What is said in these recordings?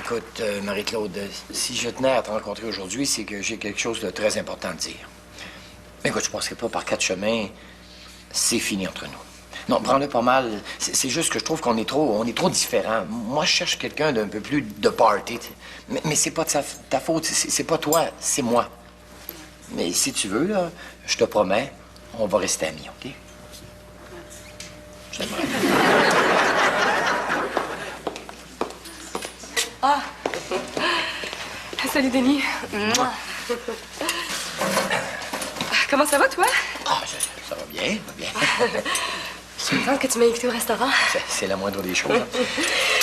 Écoute, Marie-Claude, si je tenais à te rencontrer aujourd'hui, c'est que j'ai quelque chose de très important à te dire. Écoute, je passerai pas par quatre chemins. C'est fini entre nous. Non, prends-le pas mal. C'est juste que je trouve qu'on est trop différents. Moi, je cherche quelqu'un d'un peu plus de party. Mais c'est pas de ta faute. C'est pas toi, c'est moi. Mais si tu veux, là, je te promets, on va rester amis, OK? Je t'aimerais. Ah! Salut, Denis. Comment ça va, toi? Ah, ça va bien, Je suis contente que tu m'aies invité au restaurant. C'est la moindre des choses.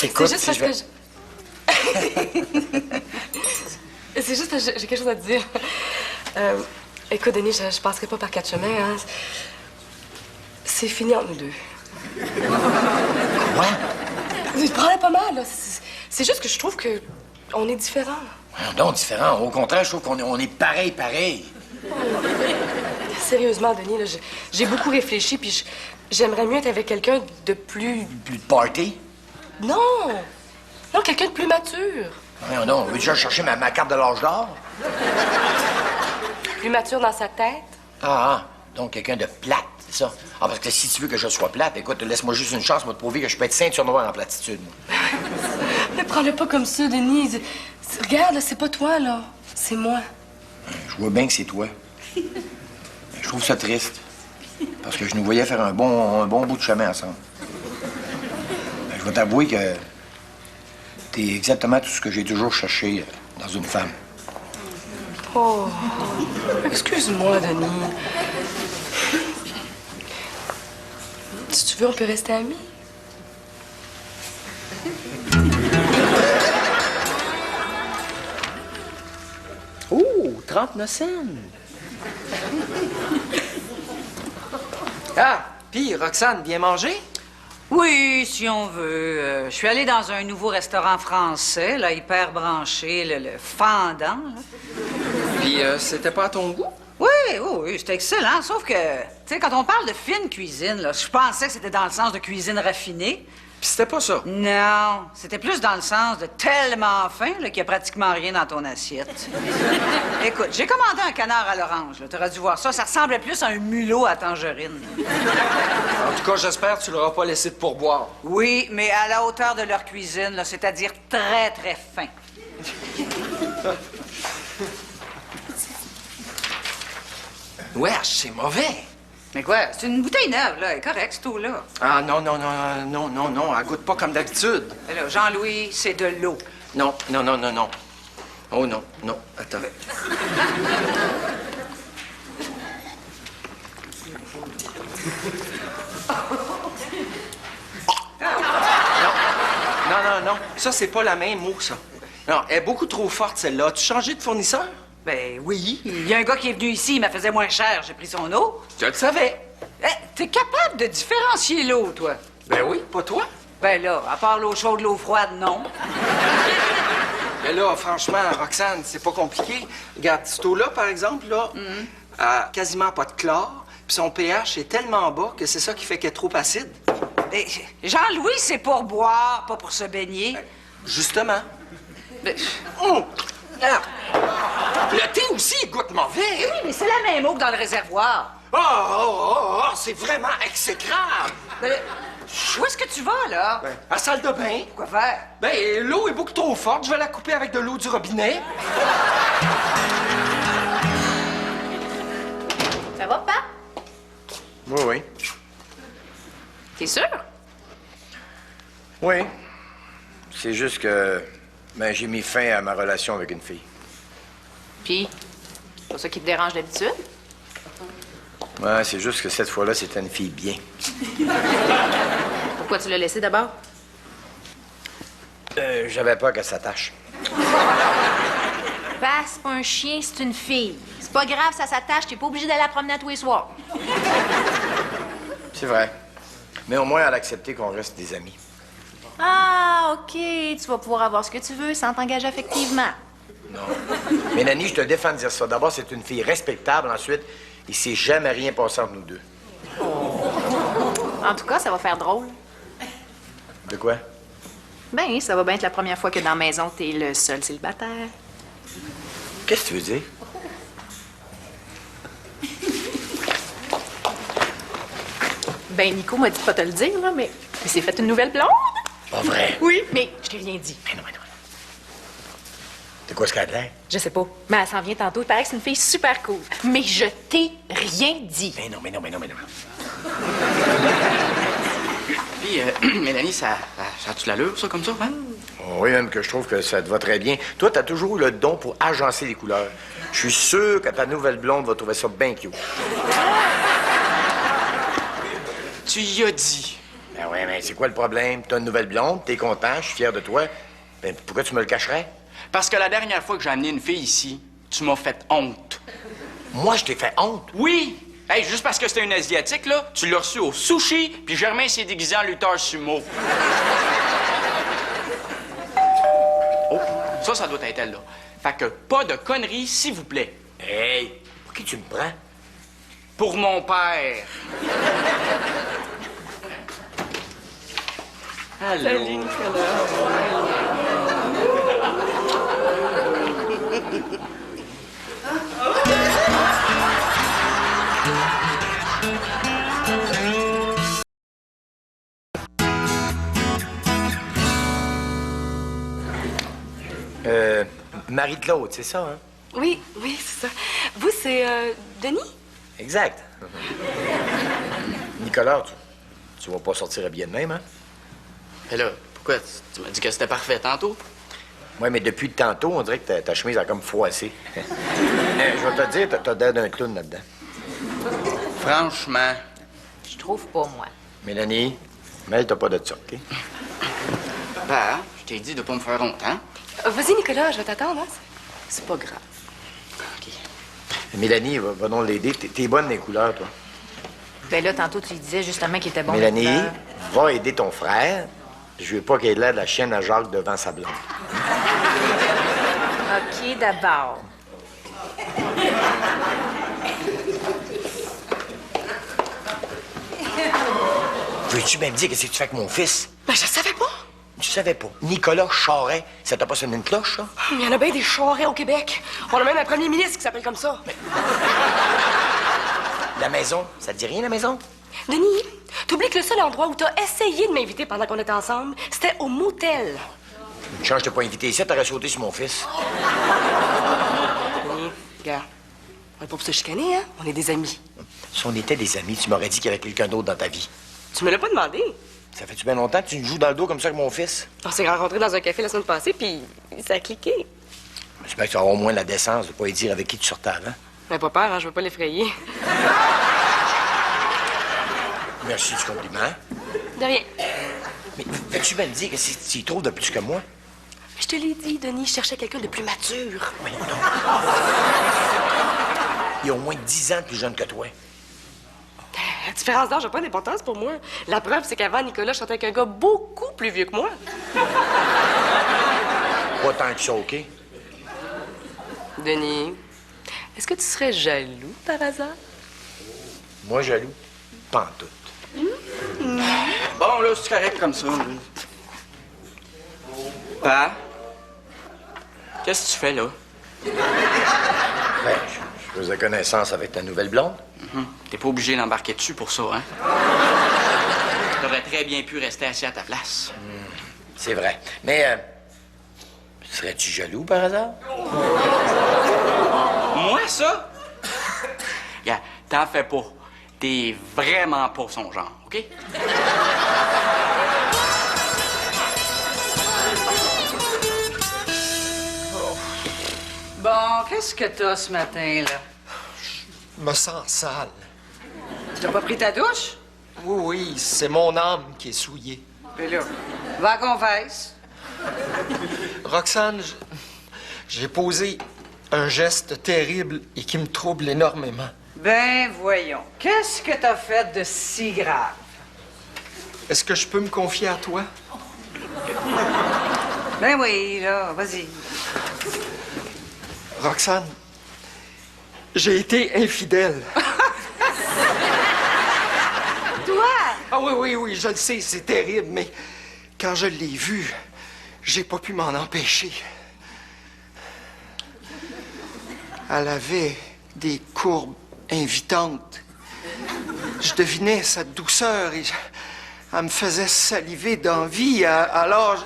Écoute, c'est juste parce que C'est juste parce que j'ai quelque chose à te dire. Écoute, Denis, je passerai pas par quatre chemins, hein. C'est fini entre nous deux. Quoi? Tu te prends pas mal, là. C'est juste que je trouve que on est différents. Non, différent. Au contraire, je trouve qu'on est pareil. Sérieusement, Denis, là, j'ai beaucoup réfléchi, puis j'aimerais mieux être avec quelqu'un de plus... Plus de party? Non! Non, quelqu'un de plus mature. Non, on veut déjà chercher ma carte de l'âge d'or? Plus mature dans sa tête. Ah, donc quelqu'un de plate, c'est ça? Ah, parce que si tu veux que je sois plate, écoute, laisse-moi juste une chance pour te prouver que je peux être ceinture noire en platitude. Ne prends-le pas comme ça, Denis. Regarde, là, c'est pas toi, là. C'est moi. Je vois bien que c'est toi. Je trouve ça triste. Parce que je nous voyais faire un bon bout de chemin ensemble. Je vais t'avouer que t'es exactement tout ce que j'ai toujours cherché dans une femme. Oh, excuse-moi, Denis. Si tu veux, on peut rester amis. Oh, 39 cents! Ah, puis Roxane, bien manger? Oui, si on veut. Je suis allée dans un nouveau restaurant français, là, hyper branché, le Fendant. Là. Puis c'était pas à ton goût? Oui, c'était excellent. Sauf que, tu sais, quand on parle de fine cuisine, là, je pensais que c'était dans le sens de cuisine raffinée. Puis c'était pas ça? Non, c'était plus dans le sens de tellement fin là, qu'il y a pratiquement rien dans ton assiette. Écoute, j'ai commandé un canard à l'orange. T'aurais dû voir ça. Ça ressemblait plus à un mulot à tangerine. En tout cas, j'espère que tu l'auras pas laissé de pourboire. Oui, mais à la hauteur de leur cuisine, là, c'est-à-dire très, très fin. Wesh, c'est mauvais. Mais quoi? C'est une bouteille neuve, là. Elle est correcte, c'est tout, là. Ah, non, elle goûte pas comme d'habitude. Mais là, Jean-Louis, c'est de l'eau. Non. Oh non, attends. Non, ça, c'est pas la même eau, ça. Non, elle est beaucoup trop forte, celle-là. As-tu changé de fournisseur? Ben oui. Il y a un gars qui est venu ici, il m'a faisait moins cher. J'ai pris son eau. Je le savais. T'es capable de différencier l'eau, toi? Ben oui, pas toi. Ben là, à part l'eau chaude, l'eau froide, non. Mais là, franchement, Roxane, c'est pas compliqué. Regarde, cette eau-là, par exemple, là, a quasiment pas de chlore, puis son pH est tellement bas que c'est ça qui fait qu'elle est trop acide. Ben, Jean-Louis, c'est pour boire, pas pour se baigner. Justement. Ben, Ah. Le thé aussi, il goûte mauvais. oui, mais c'est la même eau que dans le réservoir. C'est vraiment exécrable. Ben, où est-ce que tu vas, là? Ben, à la salle de bain. Quoi faire? Ben, l'eau est beaucoup trop forte. Je vais la couper avec de l'eau du robinet. Ça va, papa? Oui. T'es sûr? Oui. C'est juste que j'ai mis fin à ma relation avec une fille. Puis, c'est pas ça qui te dérange d'habitude? Ouais, c'est juste que cette fois-là, c'était une fille bien. Pourquoi tu l'as laissé d'abord? J'avais peur qu'elle s'attache. Bah, c'est pas un chien, c'est une fille. C'est pas grave, ça s'attache, t'es pas obligé d'aller la promener à tous les soirs. C'est vrai. Mais au moins, elle a accepté qu'on reste des amis. Ah, OK, tu vas pouvoir avoir ce que tu veux sans t'engager affectivement. Non. Mélanie, je te défends de dire ça. D'abord, c'est une fille respectable. Ensuite, il s'est jamais rien passé entre nous deux. En tout cas, ça va faire drôle. De quoi? Ben, ça va bien être la première fois que dans la maison, t'es le seul célibataire. Qu'est-ce que tu veux dire? Ben, Nico m'a dit de pas te le dire, là, mais il s'est fait une nouvelle blonde. Pas vrai. Oui, mais je t'ai rien dit. Mais non. C'est quoi ce qu'elle a l'air? Je sais pas, mais elle s'en vient tantôt. Il paraît que c'est une fille super cool. Mais je t'ai rien dit. Mais non. Puis, Mélanie, ça a-tu l'allure, ça, comme ça, hein? Oh, oui, même que je trouve que ça te va très bien. Toi, t'as toujours eu le don pour agencer les couleurs. Je suis sûr que ta nouvelle blonde va trouver ça bien cute. Tu y as dit. Ben oui, mais c'est quoi le problème? T'as une nouvelle blonde, t'es content, je suis fier de toi. Ben pourquoi tu me le cacherais? Parce que la dernière fois que j'ai amené une fille ici, tu m'as fait honte. Moi, je t'ai fait honte. Oui! Hey, juste parce que c'était une Asiatique, là, tu l'as reçu au sushi, puis Germain s'est déguisé en lutteur sumo. Oh, ça doit être elle, là. Fait que pas de conneries, s'il vous plaît. Hey, pour qui tu me prends? Pour mon père. Allô? Salut, Nicolas. Marie-Claude, c'est ça, hein? Oui, c'est ça. Vous, c'est Denis? Exact. Nicolas, tu vas pas sortir habillé de même, hein? Mais là, pourquoi? Tu m'as dit que c'était parfait tantôt? Oui, mais depuis tantôt, on dirait que ta chemise a comme froissé. Je vais te dire, t'as l'air d'un clown là-dedans. Franchement. Je trouve pas, moi. Mélanie, mêle-toi pas de ça, OK? Papa, je t'ai dit de pas me faire honte, hein? Vas-y, Nicolas, je vais t'attendre. Hein? C'est pas grave. OK. Mélanie, va donc l'aider. T'es bonne des couleurs, toi. Ben là, tantôt, tu disais justement qu'il était bon. Mélanie, les couleurs. va aider ton frère. Je veux pas qu'il ait l'air de la chienne à Jacques devant sa blonde. OK, d'abord. Veux-tu bien me dire qu'est-ce que tu fais avec mon fils? Ben, je savais pas. Tu savais pas. Nicolas Charret, ça t'a pas sonné une cloche, ça? Il y en a bien des charrets au Québec. On a même un premier ministre qui s'appelle comme ça. La maison, ça te dit rien, la maison? Denis, t'oublies que le seul endroit où t'as essayé de m'inviter pendant qu'on était ensemble, c'était au motel. Une chance, je t'ai pas invité ici, t'aurais sauté sur mon fils. Denis, regarde, on est pas pour se chicaner, hein? On est des amis. Si on était des amis, tu m'aurais dit qu'il y avait quelqu'un d'autre dans ta vie. Tu me l'as pas demandé. Ça fait-tu bien longtemps que tu me joues dans le dos comme ça avec mon fils? On s'est rencontrés dans un café la semaine passée, puis ça a cliqué. J'espère que tu auras au moins la décence de pas lui dire avec qui tu sortais avant. Mais pas peur, hein? Je veux pas l'effrayer. Merci du compliment. De rien. Mais veux-tu bien me dire que si tu y trouves de plus que moi? Je te l'ai dit, Denis, je cherchais quelqu'un de plus mature. Voyons donc. Il y a au moins 10 ans de plus jeune que toi. La différence d'âge n'a pas d'importance pour moi. La preuve, c'est qu'avant, Nicolas chantait avec un gars beaucoup plus vieux que moi. Pas tant que ça, OK? Denis, est-ce que tu serais jaloux par hasard? Moi, jaloux? Pas en tout. Bon, là, c'est correct comme ça. Là. Pa, qu'est-ce que tu fais, là? Ben, je faisais connaissance avec ta nouvelle blonde. T'es pas obligé d'embarquer dessus pour ça, hein? T'aurais très bien pu rester assis à ta place. C'est vrai. Mais, serais-tu jaloux par hasard? Moi, ça? Regarde, t'en fais pas. T'es vraiment pas son genre, OK? Bon, qu'est-ce que t'as ce matin, là? Je me sens sale. T'as pas pris ta douche? Oui, c'est mon âme qui est souillée. Ben là, va qu'on fasse. Roxane, j'ai posé un geste terrible et qui me trouble énormément. Ben, voyons. Qu'est-ce que t'as fait de si grave? Est-ce que je peux me confier à toi? Ben oui, là, vas-y. Roxane, j'ai été infidèle. Toi? Ah oui, je le sais, c'est terrible, mais quand je l'ai vu, J'ai pas pu m'en empêcher. Elle avait des courbes invitantes. Je devinais sa douceur et elle me faisait saliver d'envie. Alors,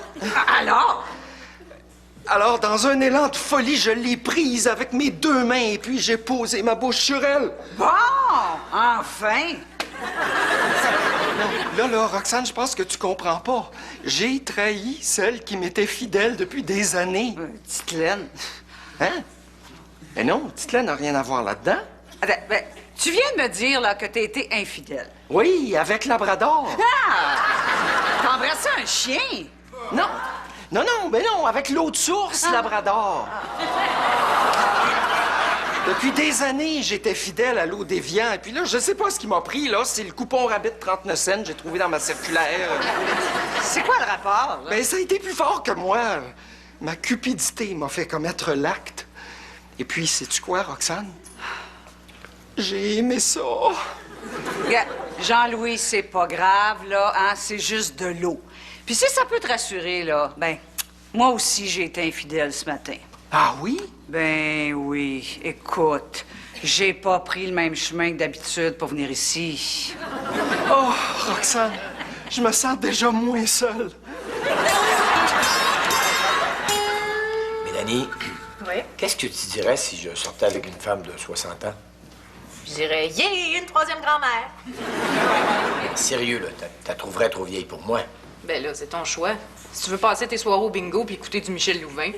dans un élan de folie, je l'ai prise avec mes 2 mains et puis j'ai posé ma bouche sur elle. Bon, enfin! Non, là, Roxane, je pense que tu comprends pas. J'ai trahi celle qui m'était fidèle depuis des années. Titelaine. Hein? Mais non, Titelaine n'a rien à voir là-dedans. Attends, ben, tu viens de me dire là, que t'as été infidèle. Oui, avec Labrador. Ah! T'as embrassé un chien? Non, avec l'eau de source, Labrador. Depuis des années, j'étais fidèle à l'eau déviant. Et puis là, je sais pas ce qui m'a pris, là. C'est le coupon Rabbit 39 cents que j'ai trouvé dans ma circulaire. C'est quoi le rapport, là? Ben, ça a été plus fort que moi. Ma cupidité m'a fait commettre l'acte. Et puis, sais-tu quoi, Roxane? J'ai aimé ça. Regarde, Jean-Louis, c'est pas grave, là, hein? C'est juste de l'eau. Puis si ça peut te rassurer, là, ben, moi aussi, j'ai été infidèle ce matin. Ah oui? Ben oui. Écoute, j'ai pas pris le même chemin que d'habitude pour venir ici. Oh, Roxane, je me sens déjà moins seule. Mélanie, Oui. qu'est-ce que tu dirais si je sortais avec une femme de 60 ans? Je dirais, yeah, une troisième grand-mère. Sérieux, là, t'as trouverais trop vieille pour moi. Ben là, c'est ton choix. Si tu veux passer tes soirées au bingo puis écouter du Michel Louvain.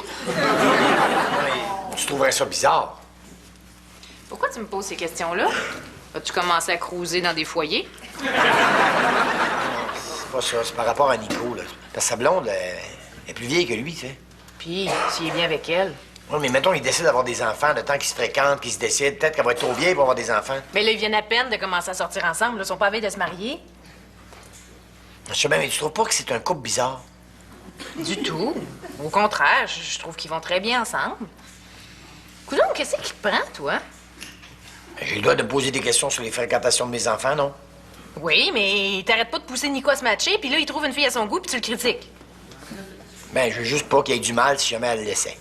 Tu trouverais ça bizarre? Pourquoi tu me poses ces questions-là? As-tu commencé à cruiser dans des foyers? C'est pas ça, c'est par rapport à Nico, là. Parce que sa blonde, elle est plus vieille que lui, tu sais. Puis, s'il est bien avec elle. Oui, mais mettons, il décide d'avoir des enfants, le temps qu'ils se fréquentent, qu'ils se décident. Peut-être qu'elle va être trop vieille pour avoir des enfants. Mais là, ils viennent à peine de commencer à sortir ensemble. Là. Ils sont pas à veille de se marier. Je sais bien, mais tu trouves pas que c'est un couple bizarre? Du tout. Au contraire, je trouve qu'ils vont très bien ensemble. Coudonc, qu'est-ce qui te prend, toi? J'ai le droit de me poser des questions sur les fréquentations de mes enfants, non? Oui, mais t'arrêtes pas de pousser Nico à se matcher, puis là, il trouve une fille à son goût, puis tu le critiques. Ben, je veux juste pas qu'il y ait du mal si jamais elle le laissait.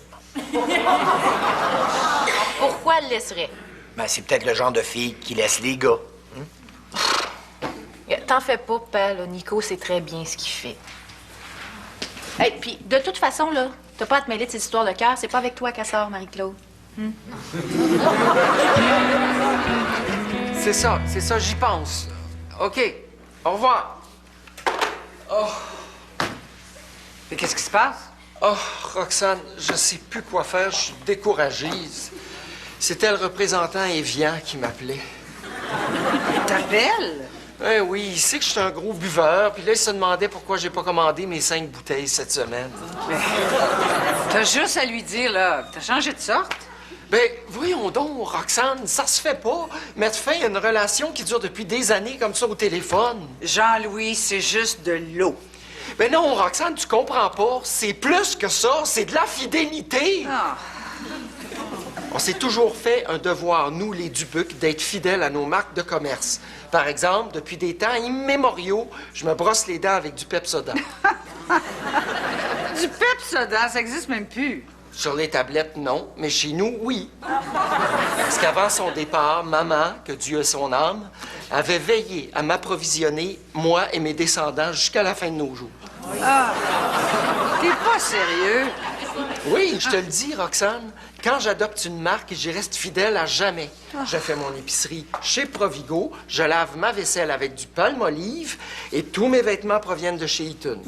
Pourquoi elle le laisserait? Ben, c'est peut-être le genre de fille qui laisse les gars. T'en fais pas, Pa, là. Nico sait très bien ce qu'il fait. Hey, puis de toute façon, là, t'as pas à te mêler de ces histoires de cœur. C'est pas avec toi qu'elle sort, Marie-Claude. C'est ça, j'y pense. OK, au revoir. Mais qu'est-ce qui se passe? Oh, Roxane, je sais plus quoi faire, je suis découragé. C'était le représentant Evian qui m'appelait. Il t'appelle? Eh oui, il sait que je suis un gros buveur, puis là, il se demandait pourquoi j'ai pas commandé mes 5 bouteilles cette semaine. Mais t'as juste à lui dire, là, que t'as changé de sorte. Ben, voyons donc, Roxane, ça se fait pas. Mettre fin à une relation qui dure depuis des années comme ça au téléphone. Jean-Louis, c'est juste de l'eau. Ben non, Roxane, tu comprends pas. C'est plus que ça, c'est de la fidélité. Ah. On s'est toujours fait un devoir, nous, les Dubuc, d'être fidèles à nos marques de commerce. Par exemple, depuis des temps immémoriaux, je me brosse les dents avec du Pepsodent. Du Pepsodent, ça existe même plus. Sur les tablettes, non, mais chez nous, oui. Parce qu'avant son départ, maman, que Dieu ait son âme, avait veillé à m'approvisionner, moi et mes descendants, jusqu'à la fin de nos jours. Ah, t'es pas sérieux? Oui, je te le dis, Roxane, quand j'adopte une marque, j'y reste fidèle à jamais. Je fais mon épicerie chez Provigo, je lave ma vaisselle avec du Palmolive et tous mes vêtements proviennent de chez Eaton.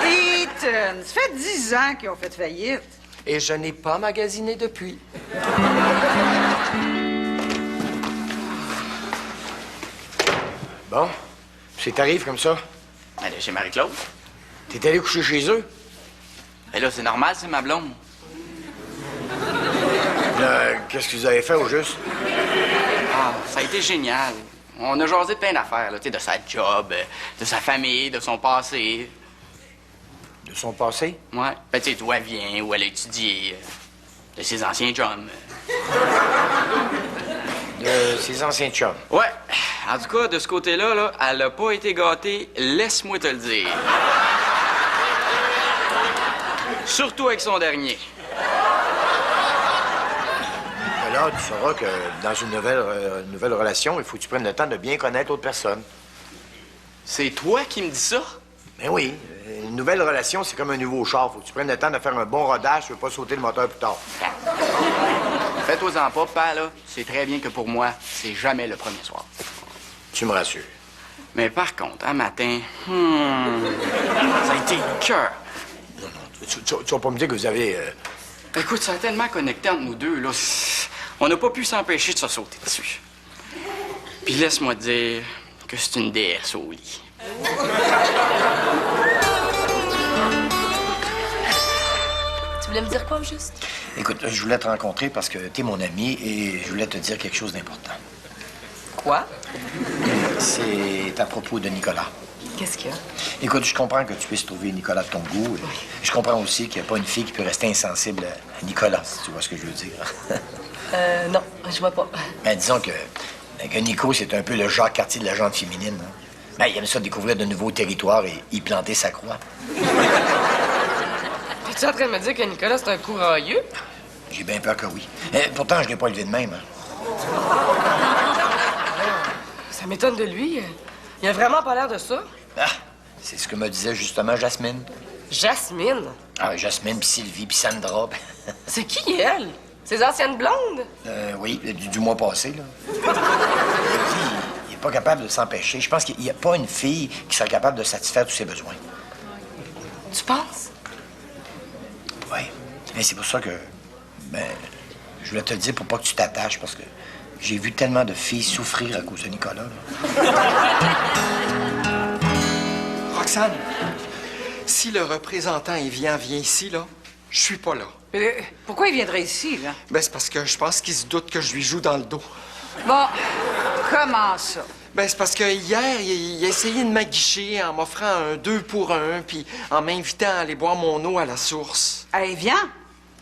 Eaton, ça fait 10 ans qu'ils ont fait faillite. Et je n'ai pas magasiné depuis. Bon, c'est t'arrive comme ça. Elle est chez Marie-Claude. T'es allé coucher chez eux? Et là, c'est normal, c'est ma blonde. Qu'est-ce que vous avez fait au juste? Ah, ça a été génial. On a jasé de plein d'affaires, là, tu sais, de sa job, de sa famille, de son passé. De son passé? Ouais. Ben, tu sais, d'où elle vient, où elle a étudié, de ses anciens chums. De ses anciens chums. Ouais. En tout cas, de ce côté-là, là, elle a pas été gâtée, laisse-moi te le dire. Surtout avec son dernier. Mais là, tu sauras que dans une nouvelle relation, il faut que tu prennes le temps de bien connaître l'autre personne. C'est toi qui me dis ça? Mais oui, une nouvelle relation, c'est comme un nouveau char. Faut que tu prennes le temps de faire un bon rodage, tu veux pas sauter le moteur plus tard. Fais-toi-en pas, papa, là. C'est très bien que pour moi, c'est jamais le premier soir. Tu me rassures. Mais par contre, un matin, ça a été le cœur. Non, non, tu vas pas me dire que vous avez... Écoute, ça a tellement connecté entre nous deux, là. On n'a pas pu s'empêcher de se sauter dessus. Puis laisse-moi te dire que c'est une déesse au lit. Tu voulais me dire quoi, au juste? Écoute, je voulais te rencontrer parce que t'es mon ami et je voulais te dire quelque chose d'important. Quoi? C'est à propos de Nicolas. Qu'est-ce qu'il y a? Écoute, je comprends que tu puisses trouver Nicolas de ton goût. Et je comprends aussi qu'il n'y a pas une fille qui peut rester insensible à Nicolas, si tu vois ce que je veux dire. Non, je vois pas. Ben, disons que Nico, c'est un peu le Jacques Cartier de la gente féminine. Hein. Ben, il aime ça découvrir de nouveaux territoires et y planter sa croix. Es-tu en train de me dire que Nicolas, c'est un courageux? J'ai bien peur que oui. Pourtant, je l'ai pas élevé de même. Hein. Ça m'étonne de lui. Il a vraiment pas l'air de ça. Ah, c'est ce que me disait justement Jasmine. Jasmine? Ah, Jasmine, puis Sylvie, puis Sandra. C'est qui, elle? Ses anciennes blondes? Oui, du mois passé, là. Il est pas capable de s'empêcher. Je pense qu'il n'y a pas une fille qui serait capable de satisfaire tous ses besoins. Tu penses? Oui. Et c'est pour ça que, je voulais te le dire pour pas que tu t'attaches, parce que j'ai vu tellement de filles souffrir à cause de Nicolas, là. Roxane, si le représentant Evian vient ici, là, je suis pas là. Mais pourquoi il viendrait ici, là? Ben, c'est parce que je pense qu'il se doute que je lui joue dans le dos. Bon, comment ça? Ben, c'est parce que hier, il a essayé de m'aguicher en m'offrant un 2 pour 1, puis en m'invitant à aller boire mon eau à la source. Allez, viens.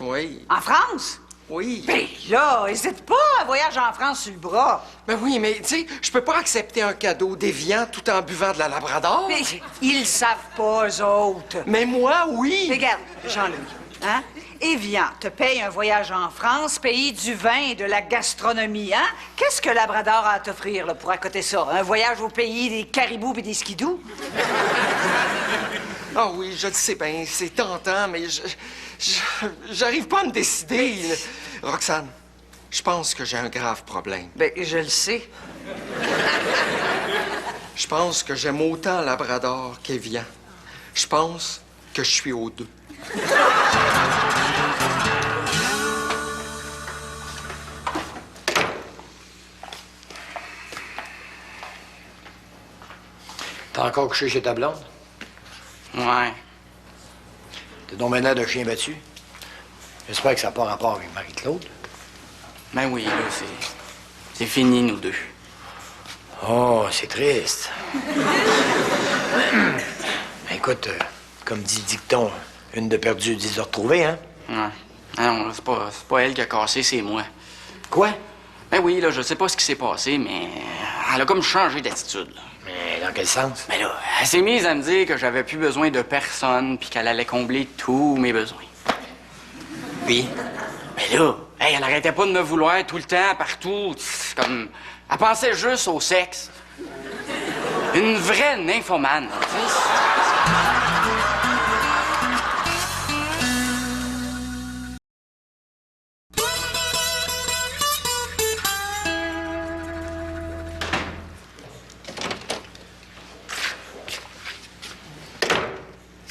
Oui. En France? Oui. Ben là, hésite pas, un voyage en France sur le bras. Ben oui, mais tu sais, je peux pas accepter un cadeau d'Evian tout en buvant de la Labrador. Mais ils le savent pas, eux autres. Mais moi, oui. Regarde, Jean-Louis, hein? Evian te paye un voyage en France, pays du vin et de la gastronomie, hein? Qu'est-ce que Labrador a à t'offrir, là, pour accoter ça? Un voyage au pays des caribous et des skidous? Ah oui, je le sais bien, c'est tentant, mais j'arrive pas à me décider. Roxane, je pense que j'ai un grave problème. Ben, je le sais. Je pense que j'aime autant Labrador qu'Evian. Je pense que je suis aux deux. T'as encore couché chez ta blonde? Ouais. T'es donc maintenant de chien battu? J'espère que ça n'a pas rapport avec Marie-Claude. Ben oui, là, c'est fini, nous deux. Oh, c'est triste. Écoute, comme dit le dicton, une de perdue, 10 de retrouvée, hein? Ouais. Ah non, c'est pas elle qui a cassé, c'est moi. Quoi? Ben oui, là, je sais pas ce qui s'est passé, mais elle a comme changé d'attitude, là. Mais dans quel sens? Ben là, elle s'est mise à me dire que j'avais plus besoin de personne puis qu'elle allait combler tous mes besoins. Oui. Mais là, hey, elle arrêtait pas de me vouloir tout le temps, partout. C'est comme... Elle pensait juste au sexe. Une vraie nymphomane, tu sais.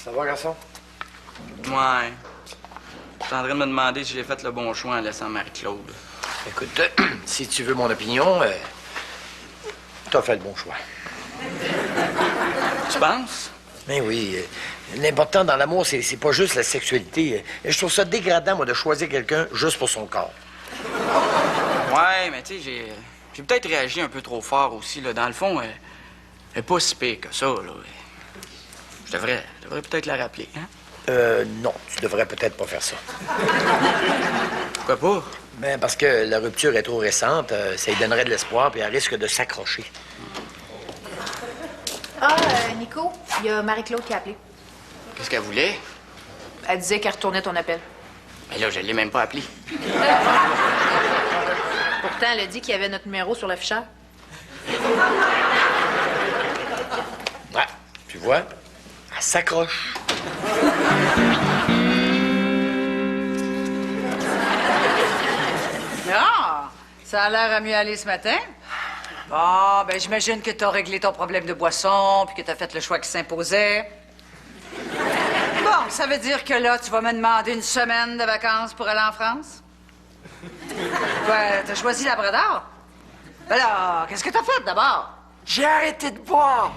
Ça va, garçon? Ouais. Je suis en train de me demander si j'ai fait le bon choix en laissant Marie-Claude. Écoute, si tu veux mon opinion, t'as fait le bon choix. Tu penses? Mais oui, l'important dans l'amour, c'est pas juste la sexualité. Je trouve ça dégradant, moi, de choisir quelqu'un juste pour son corps. Ouais, mais tu sais, j'ai peut-être réagi un peu trop fort aussi, là. Dans le fond, elle est pas si pire que ça, là. Je devrais peut-être la rappeler, hein? Non, tu devrais peut-être pas faire ça. Pourquoi pas? Ben, parce que la rupture est trop récente, ça lui donnerait de l'espoir, puis elle risque de s'accrocher. Ah, Nico, il y a Marie-Claude qui a appelé. Qu'est-ce qu'elle voulait? Elle disait qu'elle retournait ton appel. Mais là, je l'ai même pas appelé. Pourtant, elle a dit qu'il y avait notre numéro sur l'afficheur. Ouais, tu vois, elle s'accroche. Ah, ça a l'air à mieux aller ce matin. Bon, ben j'imagine que t'as réglé ton problème de boisson, puis que t'as fait le choix qui s'imposait. Bon, ça veut dire que là, tu vas me demander une semaine de vacances pour aller en France? Ouais, t'as choisi Labrador? Ben là, qu'est-ce que t'as fait d'abord? J'ai arrêté de boire.